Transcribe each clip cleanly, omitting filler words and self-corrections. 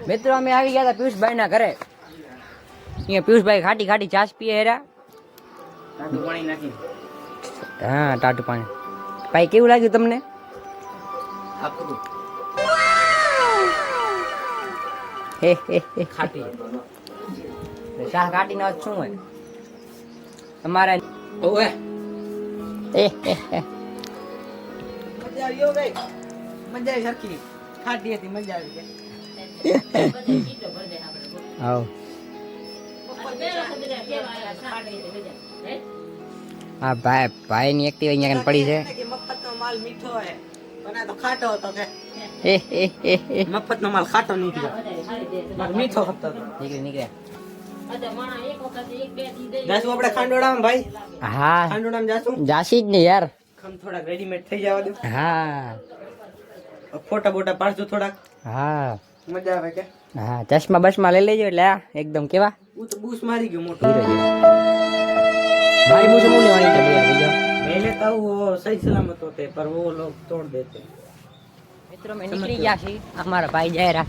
મિત્રો અમે આવી ગયા હતા પિયુષભાઈ ના ઘરે. અહીંયા પિયુષભાઈ ખાટી ખાટી છાશ પીએ હેરા. ટાટું પાણી નાખી. હા ટાટું પાણી. ભાઈ કેવું લાગ્યું તમને? આખું હે ખાટી. શાહ ખાટી નો શું હોય તમારે? ઓએ મજા આવી ગઈ. મજા આવી સરખી ખાટી હતી. મજા આવી ગઈ. આવ હા ભાઈ ભાઈ ની એક્ટિવ અહીંયા પડી છે. મફત નો માલ મીઠો હે પણ આ તો ખાટો હતો કે મફત નો માલ ખાટો નીકળ્યો. મીઠો હતો નીકળ્યા. જાસુ આપણે ખાંડોડામાં ભાઈ. હા ખાંડોડામાં જાસી જ ને યાર. થોડાક રેડીમેડ થઈ જવા દો. હા ફોટા બોટા પાડજો થોડાક. હા મજા આવે કે. હા ચશ્મા બસમાં લઈ લેજો એટલે એકદમ કેવા. હું તો બૂસ મારી ગયો મોટો હીરો જેવો. भाई मुझे मुंह लेवानी है भैया. मैं लेता हूँ वो सही सलामत होते पर वो लोग तोड़ देते. मित्रों में निकली गया छी हमारा भाई जायरा.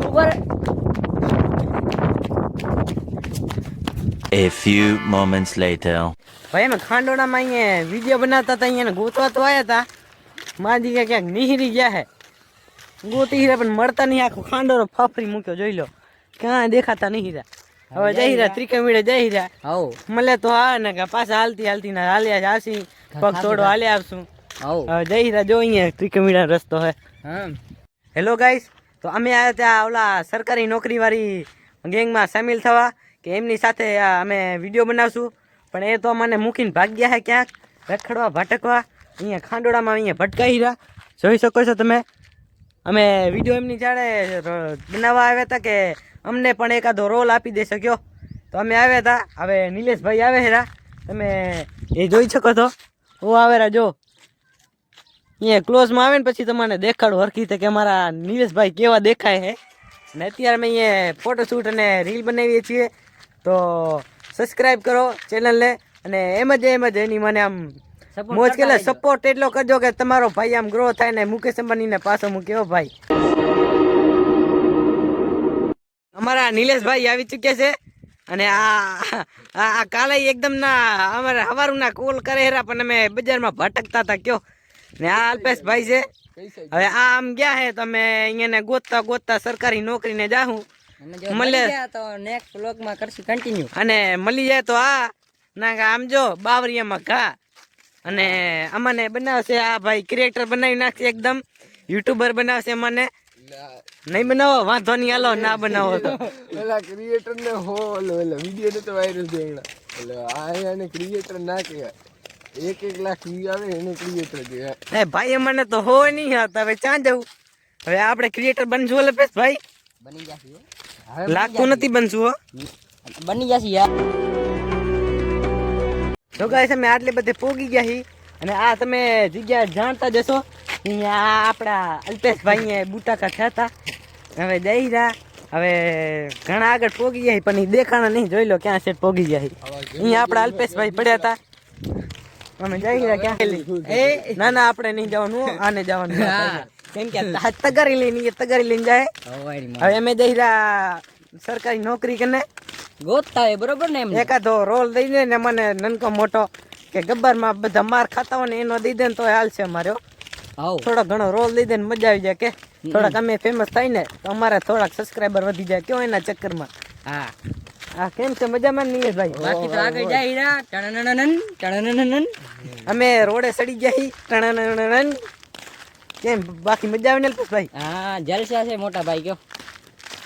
ऊपर. A few moments later. भाई मैं खांडोड़ा में ये वीडियो बनाता था ये गोतवा तो आया था. माजी का क्या निहरी गया है. गोती हीरा पर मरता नहीं आखो खांडोरो फाफरी मुक्यो જોઈ લો. ક્યાં દેખાતા નહીં હીરા. હવે જઈ રહ્યા ત્રિકમીડે જઈ રહ્યા. હવ મળે તો આ ને કે પાછા હાલતી હાલતી ના હાલ્યા જાસી પગ તોડો હાલ્યા આવશું. હવ હવે જઈ રહ્યા જો અહીંયા ત્રિકમીડા રસ્તો હે. હા હેલો ગાઈસ તો અમે આયા ત્યાં ઓલા સરકારી નોકરી વાળી ગેંગમાં સામેલ થવા કે એમની સાથે અમે વિડીયો બનાવશું પણ એ તો મને મૂકીને ભાગ ગયા હે ક્યાંક રખડવા ભટકવા. અહીંયા ખાંડોડામાં અહીંયા ભટકાઈ રહ્યા જોઈ શકો છો તમે. અમે વિડીયો એમની જાણે બનાવવા આવ્યા હતા કે અમને પણ એકાદો રોલ આપી દે શક્યો તો અમે આવ્યા હતા. હવે નિલેશભાઈ આવે હેરા તમે એ જોઈ શકો છો. હું આવેરા જો અહીંયા ક્લોઝમાં આવે ને પછી તમને દેખાડું હરખી રીતે કે અમારા નિલેશભાઈ કેવા દેખાય છે. અને અત્યારે અમે અહીંયા ફોટોશૂટ અને રીલ બનાવીએ છીએ તો સબસ્ક્રાઈબ કરો ચેનલને અને એમ જ એની મને આમ મોજ કે સપોર્ટ એટલો કરજો કે તમારો ભાઈ આમ ગ્રો થાય ને મુકેશ અંબાણીને પાછો મૂક્યો ભાઈ. અમારા નિલેશભાઈ આવી ચૂક્યા છે અને આ કાલે એકદમ ના અમારે હવારું ના કોલ કરે હેરા પણ અમે બજારમાં ભટકતા હતા કયો ને આ અલ્પેશભાઈ છે. હવે આ આમ ગયા હે તો અમે અહીંયા ગોતતા ગોતતા સરકારી નોકરીને જાહું મળે તો નેક્સ્ટ વ્લોગમાં કરશું કન્ટિન્યુ. અને મળી જાય તો આ ના આમ જો બાવરિયામાં ઘા અને અમને બનાવશે આ ભાઈ ક્રિએટર બનાવી નાખશે એકદમ યુટ્યુબર બનાવશે મને. નહીં બનાવો વાંધો નહીં હાલો ના બનાવો તો પેલા ક્રિએટર ને હો વિડીયો ને તો વાયરલ દેવડા એટલે આ એને ક્રિએટર ના કહેવાય. 1 લાખ વ્યૂ આવે એને ક્રિએટર કહેવાય. ભાઈ મને તો હો નહીં હતા. હવે ક્યાં જવું? હવે આપણે ક્રિએટર બનશું અલ્પેશ ભાઈ. બની જશે લાગતું નથી બનશું હો બની જશે યાર. જો ગાઈસ અમે આટલે બધે પોગી ગયા હી અને આ તમે જગ્યા જાણતા જશો અહીંયા આપણા અલ્પેશભાઈ બુટાકા થયા હતા. હવે જઈ રહ્યા હવે ઘણા આગળ પોગી ગયા પણ એ દેખાણા નહીં. જોઈ લો ક્યાં સેટ પોગી ગયા અહીંયા આપણા અલ્પેશભાઈ પડ્યા હતા. અમે જઈ રહ્યા ક્યાં ના ના આપણે નહીં જવાનું આને જવાનું કેમ કે તગારી લઈને જાય. હવે અમે જઈ રહ્યા સરકારી નોકરી કરીને ગોતતા હોય બરોબર ને. એમ એકાદો રોલ દઈ દે ને મને નનકો મોટો કે ગબ્બરમાં બધા માર ખાતા હોય ને એનો દઈ દે ને તો હાલશે અમારે. થોડો ઘણો રોલ દઈ દે ને મજા આવી જાય કે થોડાક અમે ફેમસ થાય ને તો અમારે થોડાક સબસ્ક્રાઈબર વધી જાય કેવો એના ચક્કરમાં. હા હા કેમ છે મજામાં નિલેશભાઈ? બાકી તો આગળ જાય રહ્યા ટણનનન અમે રોડે સડી જાય ટણનનન. કેમ બાકી મજા આવે ને અલ્પેશભાઈ? હા જલસા છે મોટા ભાઈ કયો.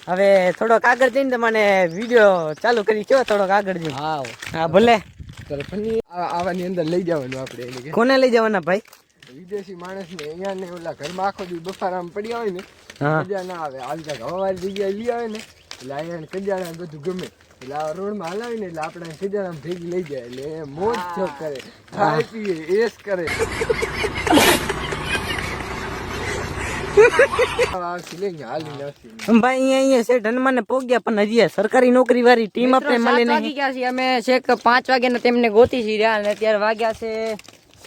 હવે થોડોક આગળ જઈને મને વિડીયો ચાલુ કરી કયો થોડોક આગળ જઈને. હા ભલે આવાની અંદર લઈ જવાનું આપણે. કોને લઈ જવાના ભાઈ? વિદેશી માણસ ને અહીંયા ને ઓલા ઘરમાં આખો દી બફારામ પડ્યા હોય ને મજા ના આવે. હાલતા હવારી જગ્યાએ લઈ આવે ને એટલે અહીંયા કજાણા બધું ગમે એટલે આ રોડમાં હલાવી ને એટલે આપણે કજાણા ભેગી લઈ જાય એટલે મોજ છોક કરે ખાય પીએ એસ કરે. ભાઈ અહીંયા છે ધનમાને પોગ્યા પણ હજી સરકારી નોકરી વાળી ટીમ આપણે મળે નહીં. અમે છેક 5 વાગ્યાના તેમને ગોતી છીએ અને અત્યારે વાગ્યા છે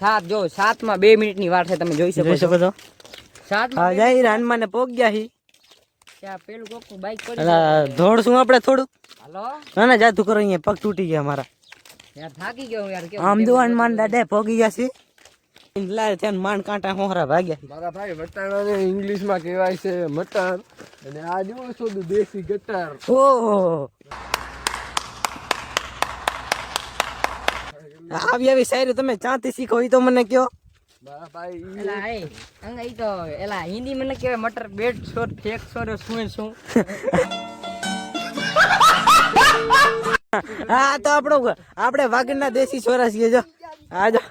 7 માં 2 મિનિટની વાર છે, તમે જોઈ જોઈ શકો છો. 7 હા જાય હનુમાન ને પોગ ગયા હી. ત્યાં પેલું કોકનું બાઈક પડી અલા દોડશું આપણે થોડું. હાલો ના ના જાતું કરો, અહીંયા પગ તૂટી ગયા મારા. યાર થાકી ગયો હું યાર કેવું આમ જો હનુમાન દાદા પોગી ગયા છે. લાય ત્યાં માંડ કાંટા હોહરા ભાગ્યા. મારા ભાઈ વટાણાને ઇંગ્લિશમાં કહેવાય છે મટર, અને આ જો શોધું દેશી ગટર. ઓહો આવી આવી શાયરી તમે ચાંતી શીખો ઈ તો મને કયો. મારા ભાઈ એલા એ અંગ ઈ તો એલા હિન્દી મને કહેવાય મટર બેડ છોર ફેક છોર શું हाँ तो આપણે વાગડના દેसी छोरा છીએ जो आ जाओ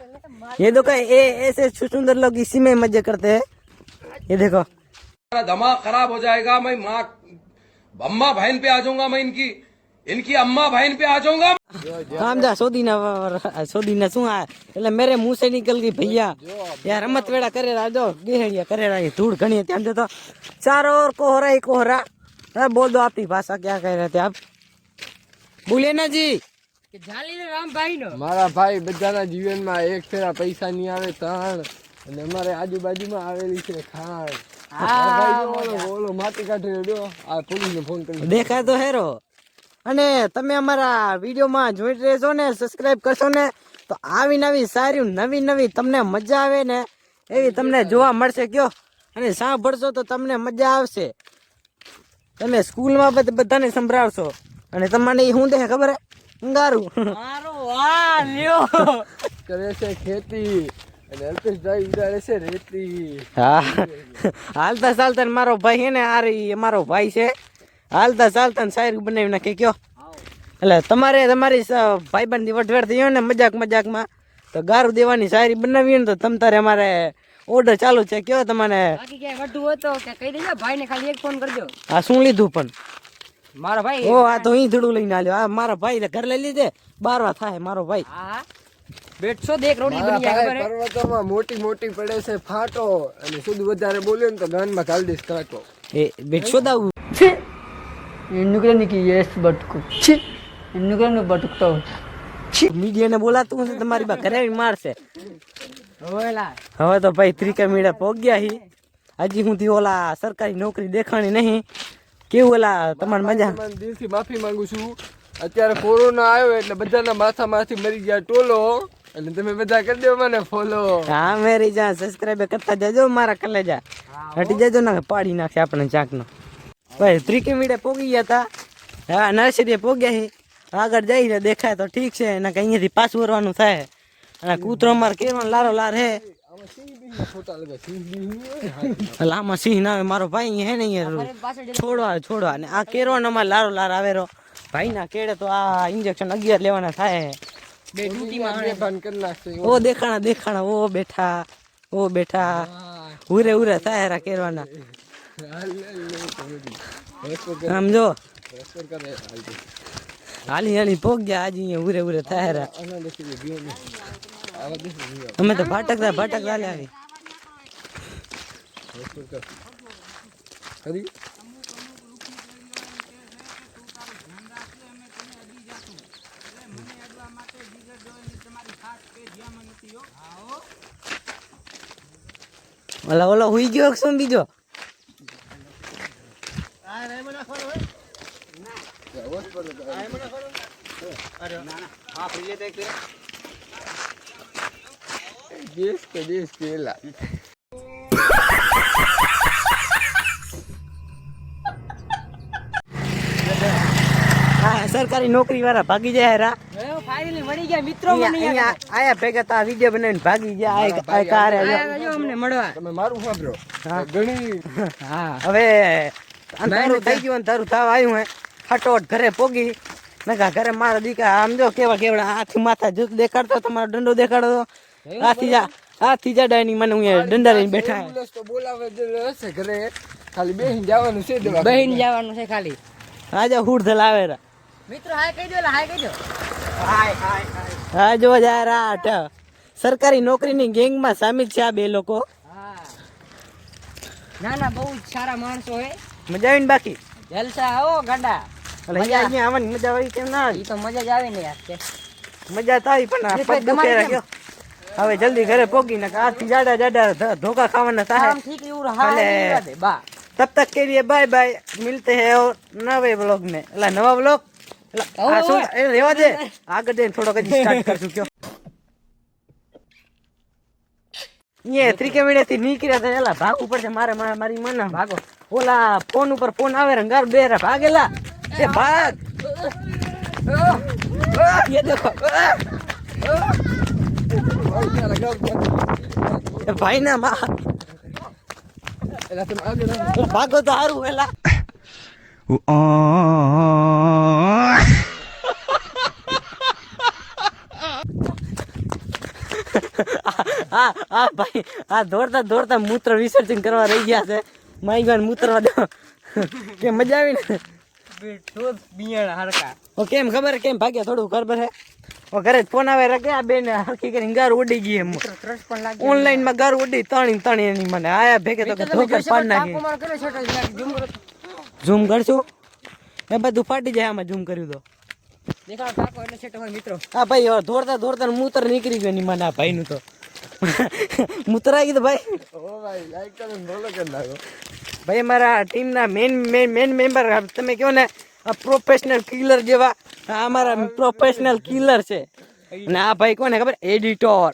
ये देखो ये ऐसे सुंदर लोग इसी में मजे करते हैं ये देखो दिमाग खराब हो जाएगा मैं माँ अम्मा बहन पे आ जाऊंगा मैं इनकी अम्मा बहन पे आ जाऊंगा हम जा सोदीना શું આ એટલે મેરે मुंह से निकल गई भैया यार रमत वेड़ा करे राजो गेहड़िया करे रहा धूड़ घनी है त्याम तो चारों ओर कोहरा ही कोहरा. बोल दो आपकी भाषा क्या कह रहे थे आप, બોલે ના જી. કે જાલી રે રામભાઈ નો મારા ભાઈ બધાના જીવનમાં એક ફેરા પૈસા નહીં આવે ત્રણ, અને અમારે આજુબાજુમાં આવેલી છે ખાણ. ઓલો માટી કાઢી રહ્યો આ પોલીસને ફોન કરી દેખાય તો હેરો. અને તમે અમારા વિડીયોમાં જોઈ રહેશો ને, સબસ્ક્રાઇબ કરશો ને, તો આવી નવી સારી નવી નવી તમને મજા આવે ને એવી તમને જોવા મળશે કયો. અને સાંભળશો તો તમને મજા આવશે. તમે સ્કૂલમાં બધાને સંભળાવશો અને તમને શું દેખે ખબર હે અંગારું મારો વાહ લ્યો કરે છે ખેતી, અને અલ્પેશભાઈ ઉડાડે છે રેતી. હા હાલતા ચાલતા મારો ભાઈ હે ને આ મારો ભાઈ છે, હાલતા ચાલતા શાયરી બનાવી નાખે કયો. એટલે તમારે તમારી ભાઈબંધની વટવેર થઈ હોય ને મજાકમાં તો ગારું દેવાની શાયરી બનાવી ને તો તમ તારે અમારે ઓર્ડર ચાલુ છે કયો તમને. બાકી ક્યાંય વટું હોય તો કે કહી દેજો ભાઈને ખાલી એક ફોન કરજો. આ શું લીધું પણ મારો ભાઈ ઓ આ તો અહીં ધડું લઈને આલ્યો. આ મારા ભાઈ ઘર લઈ લીધે 12 થાય મારો ભાઈ. હા બેઠો દેખ રોટલી મારા બની જાય ભાઈ ખબર હે? પર્વતોમાં મોટી મોટી પડે છે ફાટો, અને શુદ્ધ વધારે બોલ્યો ને તો ગાનમાં કાઢી દઈશ કાંટો. એ બેટ શોધાવું મીડિયાને બોલાતું હશે તમારી બા ઘરે આવીને મારશે. ઓલા હવે તો ભાઈ ત્રિકા મીડા પોગ્યા હી. હજી સુધી ઓલા સરકારી નોકરી દેખાણી નહીં. કેવું ઓલા તમારી મજા? તમારા દિલથી માફી માંગુ છું. અત્યારે કોરોના આવ્યો એટલે બધાના માથામાંથી મરી ગયા ટોલો, અને તમે બધા કરી દો મને ફોલો. હા મેરી જા સબસ્ક્રાઇબ કરતા જજો મારા કલેજા. હટી જજો ના પાડી નાખે આપણે ચાકનો. ભાઈ ત્રિકા મીડા પોગી ગયા હતા. હા નર્સરીએ પોગ્યા હી. આગળ જઈને દેખાય તો ઠીક છે, ને અહીંયાથી પાછું વરવાનું થાય. અને કૂતરો અમારે કેવાનો લારો લાર હે. ફોટા લગા સિંહ બિંહ હોય ને. આમાં સિંહ ના આવે મારો ભાઈ હે ને અહીંયા છોડવા અને આ કેરવાનો અમારે લારો લાર આવેરો. ભાઈ ના કેડે તો આ ઇન્જેક્શન 11 લેવાના થાય. બે ડ્યુટીમાં બે ભાન કરી નાખશે. ઓ દેખાણા ઓ બેઠા ઉરે થાય રા કેરવાના. આમ જો હાલી પોગ ગયા આજે અહીંયા ઉરે થાય રા. અમે તો ભટકતા લે આવી. ખરી ઓલા હુઈ ગયો શું બીજો? દેશ પેલા હા સરકારી નોકરી વાળા ભાગી જાય રા. ફાઇનલી મળી ગયા મિત્રો મને અહીંયા આયા ભેગા તા વિડિયો બનાવીને ભાગી ગયા. આ કારે અમને મળવા. તમે મારું સાંભળો. ઘણી હા હવે અંધારું થઈ ગયું ને તારું થાવ આવ્યું હે. હટોટ ઘરે પોગી નકા ઘરે મારા દીકરા આમ જો કેવડા હાથી માથા જૂત દેખાડતો તમારો દંડો દેખાડતો. હાથી જા ડાયની મને હું દંડા લઈને બેઠા હે. બોલસ તો બોલાવે હશે ઘરે, ખાલી બેહીને જવાનું છે. બહેન જવાનું છે ખાલી. આજે હુડધલ આવે રા. મિત્રો હાય કહી દો હાય કહી દો. હા જો જાય રા. સરકારી નોકરીની ગેંગમાં સામેલ છે આ બે લોકો. હા ના બહુ સારા માણસો હે. મજા આવીને બાકી જલસા હો ગાડા. એટલે અહીંયા આવવાની મજા આવી કેમ ના આવી? ઈ તો મજા જ આવે ને યાર. મજા તો આવી પણ આ પગ દુખે રા ગયો. હવે જલ્દી ઘરે પોગી ને આથી જાડા જાડા ધોકા ખાવાના થાય આમ ઠીક એવું હા ભલે। દે બા तब तक के लिए बाय बाय, मिलते हैं और नवे ब्लॉग में। एला नवा ब्लॉग रेवा दे आगे दे थोड़ो कजी स्टार्ट कर चुक्यो ये 3 के मिनिट થી નીકળ્યા હતા એલા ભાગવું પડશે મારે મારી મના ભાગો ઓલા ફોન ઉપર ફોન આવે રંગાર બેરા ભાગેલા એ ભાગ ये देखो એ ભાઈ ના માં એલા તમે આગળ ભાગો તો હારું એલા ભાઈ આ દોડતા દોડતા મૂત્ર વિસર્જન કરવા રહી ગયા છે માઈ ગન મૂત્રવા દો કે મજા આવી ને બેઠો બિયાણ હરકા ઓ કેમ ખબર કેમ ભાગ્યા થોડું ખબર છે ઓ ઘરે ફોન આવે રગે આ બેન હરખી કરીને ગાર ઉડી ગઈ એમ ક્રશ પણ લાગી ઓનલાઈન માં ગાર ઉડી તણી એની મને આયા ભેગે તો ધોકર પાડ નાખી માર કરે છોટો લાગી ઝૂમ કરો ઝૂમ કરશું એ બધું ફાટી જાય આમાં ઝૂમ કર્યું તો દેખાડો ટાકો એટલે છેટો હોય મિત્રો હા ભાઈ હવે દોડતા દોડતા મૂત્ર નીકળી ગયો ની મને આ ભાઈ નું તો મૂત્ર આવી ગયું ભાઈ ઓ ભાઈ લાઈક કરો ને ફોલો કરી નાખો ભાઈ અમારા ટીમના મેન મેમ્બર તમે કહો ને આ પ્રોફેશનલ કિલર જેવા આ અમારા પ્રોફેશનલ કિલર છે અને આ ભાઈ કોને ખબર એડિટર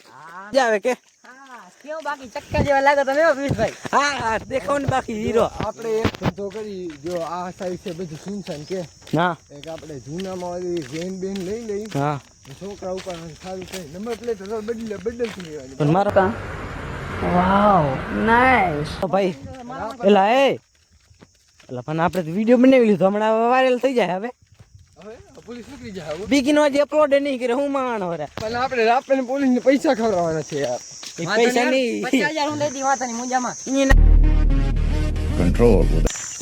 મજા આવે કે હા કેવું બાકી ચક્કા જેવા લાગે તમે હો પીસભાઈ હા દેખાવ ને બાકી હીરો આપણે એક ધંધો કરી જો આ સાઈડ છે બધું સુનસાન કે હા એક આપણે જૂનામાં ઓલી વેન બેન લઈ લઈ હા છોકરા ઉપર સારું છે નંબર પ્લેટ બદલતી લેવાની પણ મારો કામ વાવ નાઈસ ભાઈ એલા એલા પણ આપણે તો વિડીયો બનાવી લીધો હમણાં વાયરલ થઈ જાય હવે હવે પોલીસ નીકળી જાય હવે બીગીનો હજી અપલોડ નહીં કરે હું માણો રે પણ આપણે પોલીસ ને પૈસા ખવડાવવાના છે યાર એ પૈસા નહીં 50,000 હું લઈ દી વાતાની મુંજામાં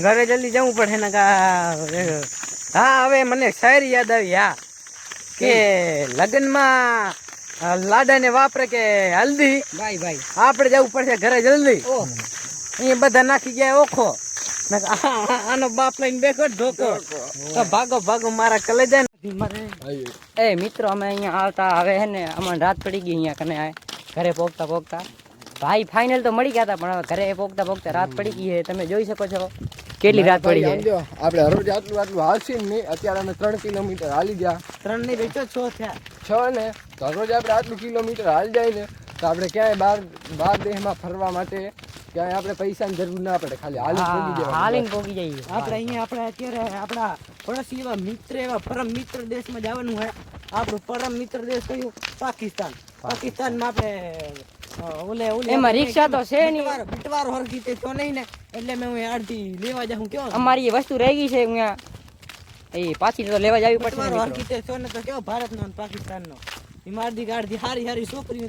ઘરે જલ્દી જવું પડે ને હા હવે મને શાયરી યાદ આવી હા કે લગ્નમાં લાડાને વાપરે કે હલ્દી ભાઈ ભાઈ આપણે જવું પડશે ઘરે જલ્દી ઓ અહીંયા બધા નાખી ગયા ઓખો આનો બાપ લઈને બેઠો ધોકો તો ભાગો ભાગો મારા કલેજા નથી મારે એ મિત્રો અમે અહીંયા આવતા હવે હે ને અમને રાત પડી ગઈ અહીંયા કને આ ઘરે પોગતા ભાઈ ફાઇનલ તો મળી ગયા હતા પણ હવે ઘરે પોગતા રાત પડી ગઈ છે તમે જોઈ શકો છો કેટલી રાત પડી છે સમજો આપણે રોજ આટલું હાલશે નહીં અત્યારે અમે 3 કિલોમીટર હાલી ગયા 3 ની બેચો 6 થયા 6 ને તો રોજ આપણે આટલું કિલોમીટર હાલ જાય ને તો આપણે ક્યાંય બહાર દેશમાં ફરવા માટે ક્યાંય આપણે પૈસાની જરૂર ના પડે ખાલી હાલીને પોગી જઈએ આપણે અહીંયા આપણે અત્યારે આપણા પડોશી એવા મિત્ર એવા પરમ મિત્ર દેશમાં જવાનું હોય આપણું પરમ મિત્ર દેશ કયું પાકિસ્તાનમાં આપણે ઓલે એમાં રિક્ષા તો છે નહીં બીટવારો હરખી તે તો નહીં ને એટલે મેં હું અડધી લેવા જાઉં કેવો અમારી વસ્તુ રહી ગઈ છે અહીંયા એ પાછી તો લેવા જવી પડશે બીટવારો મિત્રો. હરખી તે તો ને તો કેવો ભારતનો અને પાકિસ્તાનનો એ મારદી ગાડથી હારી છોકરી